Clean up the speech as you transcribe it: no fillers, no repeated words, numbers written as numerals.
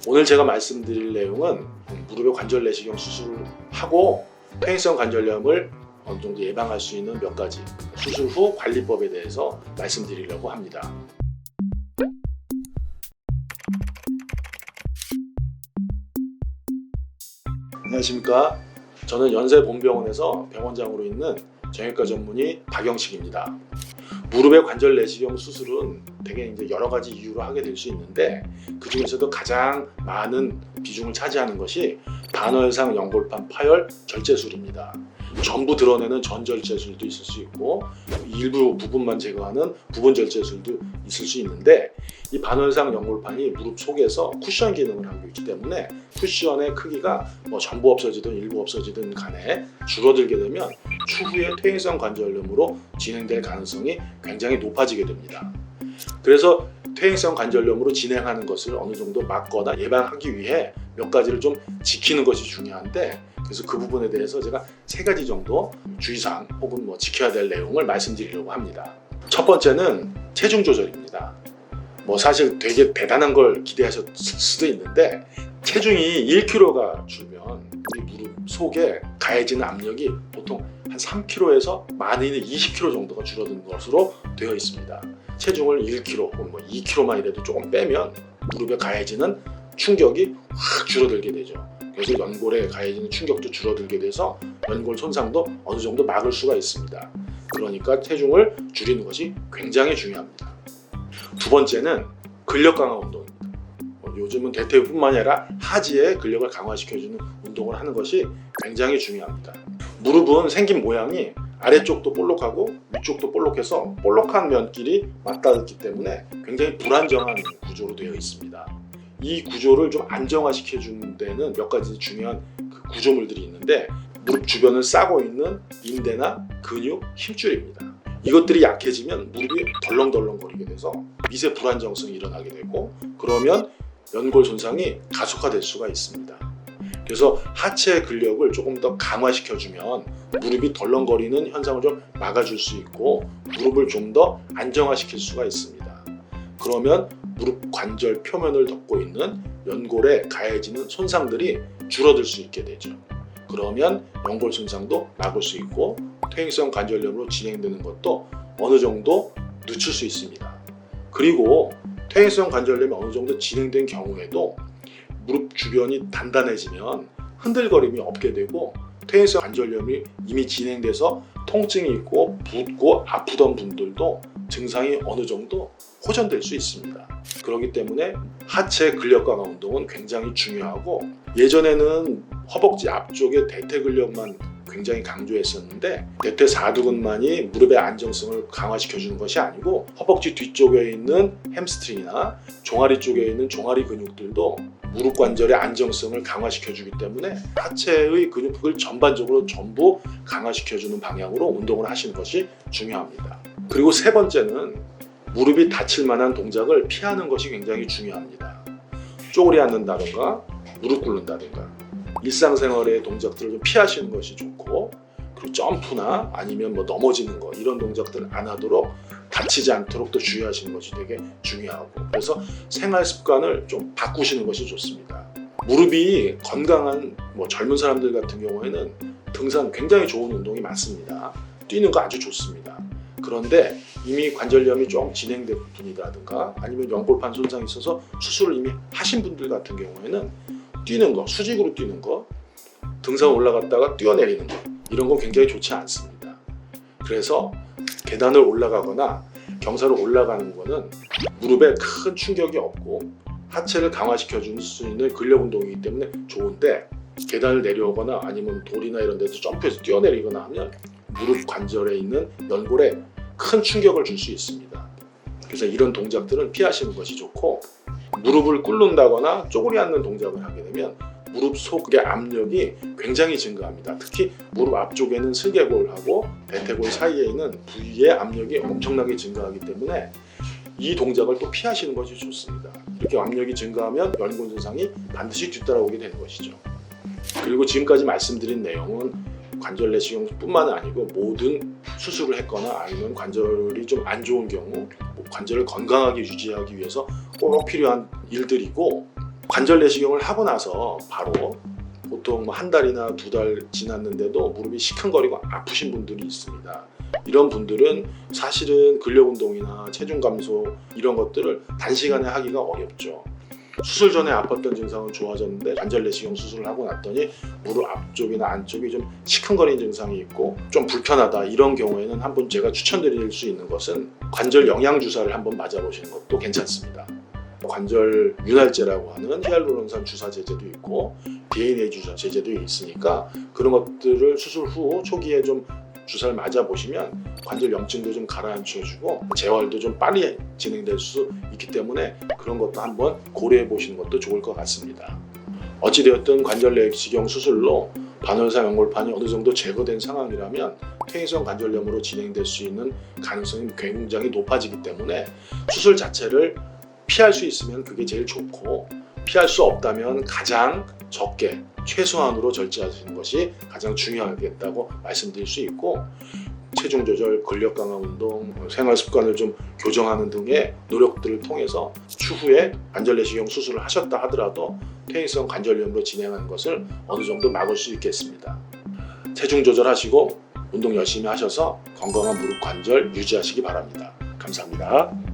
오늘 제가 말씀드릴 내용은 무릎의 관절 내시경 수술을 하고 퇴행성 관절염을 어느 정도 예방할 수 있는 몇 가지 수술 후 관리법에 대해서 말씀드리려고 합니다. 안녕하십니까. 저는 연세본병원에서 병원장으로 있는 정형외과 전문의 박영식입니다. 무릎의 관절 내시경 수술은 되게 이제 여러 가지 이유로 하게 될 수 있는데 그 중에서도 가장 많은 비중을 차지하는 것이 반월상 연골판 파열 절제술입니다. 전부 드러내는 전절제술도 있을 수 있고 일부 부분만 제거하는 부분 절제술도 있을 수 있는데 이 반월상 연골판이 무릎 속에서 쿠션 기능을 하고 있기 때문에 쿠션의 크기가 전부 없어지든 일부 없어지든 간에 줄어들게 되면 추후에 퇴행성 관절염으로 진행될 가능성이 굉장히 높아지게 됩니다. 그래서 퇴행성 관절염으로 진행하는 것을 어느 정도 막거나 예방하기 위해 몇 가지를 좀 지키는 것이 중요한데 그래서 그 부분에 대해서 제가 3가지 정도 주의사항 혹은 지켜야 될 내용을 말씀드리려고 합니다. 첫 번째는 체중 조절입니다. 사실 되게 대단한 걸 기대하셨을 수도 있는데 체중이 1kg가 줄면 우리 무릎 속에 가해지는 압력이 보통 한 3kg에서 많이는 20kg 정도가 줄어드는 것으로 되어 있습니다. 체중을 1kg 혹은 2kg만 이라도 조금 빼면 무릎에 가해지는 충격이 확 줄어들게 되죠. 그래서 연골에 가해지는 충격도 줄어들게 돼서 연골 손상도 어느 정도 막을 수가 있습니다. 그러니까 체중을 줄이는 것이 굉장히 중요합니다. 두 번째는 근력 강화 운동입니다. 요즘은 대퇴뿐만 아니라 하지에 근력을 강화시켜주는 운동을 하는 것이 굉장히 중요합니다. 무릎은 생긴 모양이 아래쪽도 볼록하고 위쪽도 볼록해서 볼록한 면끼리 맞닿았기 때문에 굉장히 불안정한 구조로 되어 있습니다. 이 구조를 좀 안정화시켜주는 데는 몇 가지 중요한 구조물들이 있는데 무릎 주변을 싸고 있는 인대나 근육, 힘줄입니다. 이것들이 약해지면 무릎이 덜렁덜렁거리게 돼서 미세 불안정성이 일어나게 되고 그러면 연골 손상이 가속화될 수가 있습니다. 그래서 하체 근력을 조금 더 강화시켜주면 무릎이 덜렁거리는 현상을 좀 막아줄 수 있고 무릎을 좀 더 안정화시킬 수가 있습니다. 그러면 무릎 관절 표면을 덮고 있는 연골에 가해지는 손상들이 줄어들 수 있게 되죠. 그러면 연골 손상도 막을 수 있고 퇴행성 관절염으로 진행되는 것도 어느 정도 늦출 수 있습니다. 그리고 퇴행성 관절염이 어느 정도 진행된 경우에도 무릎 주변이 단단해지면 흔들거림이 없게 되고 퇴행성 관절염이 이미 진행돼서 통증이 있고 붓고 아프던 분들도 증상이 어느 정도 호전될 수 있습니다. 그렇기 때문에 하체 근력 강화 운동은 굉장히 중요하고 예전에는 허벅지 앞쪽에 대퇴 근력만 굉장히 강조했었는데 대퇴 사두근만이 무릎의 안정성을 강화시켜주는 것이 아니고 허벅지 뒤쪽에 있는 햄스트링이나 종아리 쪽에 있는 종아리 근육들도 무릎 관절의 안정성을 강화시켜주기 때문에 하체의 근육을 전반적으로 전부 강화시켜주는 방향으로 운동을 하시는 것이 중요합니다. 그리고 3번째는 무릎이 다칠 만한 동작을 피하는 것이 굉장히 중요합니다. 쪼그리 앉는다든가 무릎 꿇는다든가 일상생활의 동작들을 좀 피하시는 것이 좋고 그리고 점프나 아니면 넘어지는 거 이런 동작들을 안 하도록 다치지 않도록 또 주의하시는 것이 되게 중요하고 그래서 생활 습관을 좀 바꾸시는 것이 좋습니다. 무릎이 건강한 젊은 사람들 같은 경우에는 등산 굉장히 좋은 운동이 많습니다. 뛰는 거 아주 좋습니다. 그런데 이미 관절염이 좀 진행된 분이라든가 아니면 연골판 손상이 있어서 수술을 이미 하신 분들 같은 경우에는 뛰는 거, 수직으로 뛰는 거, 등산 올라갔다가 뛰어내리는 거 이런 건 굉장히 좋지 않습니다. 그래서 계단을 올라가거나 경사를 올라가는 거는 무릎에 큰 충격이 없고 하체를 강화시켜 줄 수 있는 근력 운동이기 때문에 좋은데 계단을 내려오거나 아니면 돌이나 이런 데서 점프해서 뛰어내리거나 하면 무릎 관절에 있는 연골에 큰 충격을 줄 수 있습니다. 그래서 이런 동작들은 피하시는 것이 좋고 무릎을 꿇는다거나 쪼그리 앉는 동작을 하게 되면 무릎 속의 압력이 굉장히 증가합니다. 특히 무릎 앞쪽에는 슬개골하고 대퇴골 사이에 있는 부위의 압력이 엄청나게 증가하기 때문에 이 동작을 또 피하시는 것이 좋습니다. 이렇게 압력이 증가하면 연골 손상이 반드시 뒤따라오게 되는 것이죠. 그리고 지금까지 말씀드린 내용은 관절 내시경뿐만 아니고 모든 수술을 했거나 아니면 관절이 좀 안 좋은 경우 관절을 건강하게 유지하기 위해서 꼭 필요한 일들이고 관절 내시경을 하고 나서 바로 보통 뭐 한 달이나 두 달 지났는데도 무릎이 시큰거리고 아프신 분들이 있습니다. 이런 분들은 사실은 근력 운동이나 체중 감소 이런 것들을 단시간에 하기가 어렵죠. 수술 전에 아팠던 증상은 좋아졌는데 관절 내시경 수술을 하고 났더니 무릎 앞쪽이나 안쪽이 좀 시큰거리는 증상이 있고 좀 불편하다, 이런 경우에는 한번 제가 추천드릴 수 있는 것은 관절 영양 주사를 한번 맞아보시는 것도 괜찮습니다. 관절 윤활제라고 하는 히알루론산 주사 제제도 있고 DNA 주사 제제도 있으니까 그런 것들을 수술 후 초기에 좀 주사를 맞아보시면 관절 염증도 좀 가라앉혀주고 재활도 좀 빨리 진행될 수 있기 때문에 그런 것도 한번 고려해 보시는 것도 좋을 것 같습니다. 어찌되었든 관절 내시경 수술로 반월사 연골판이 어느 정도 제거된 상황이라면 퇴행성 관절염으로 진행될 수 있는 가능성이 굉장히 높아지기 때문에 수술 자체를 피할 수 있으면 그게 제일 좋고, 피할 수 없다면 가장 적게 최소한으로 절제하시는 것이 가장 중요하겠다고 말씀드릴 수 있고, 체중 조절, 근력 강화 운동, 생활 습관을 좀 교정하는 등의 노력들을 통해서 추후에 관절 내시경 수술을 하셨다 하더라도 퇴행성 관절염으로 진행하는 것을 어느 정도 막을 수 있겠습니다. 체중 조절하시고 운동 열심히 하셔서 건강한 무릎 관절 유지하시기 바랍니다. 감사합니다.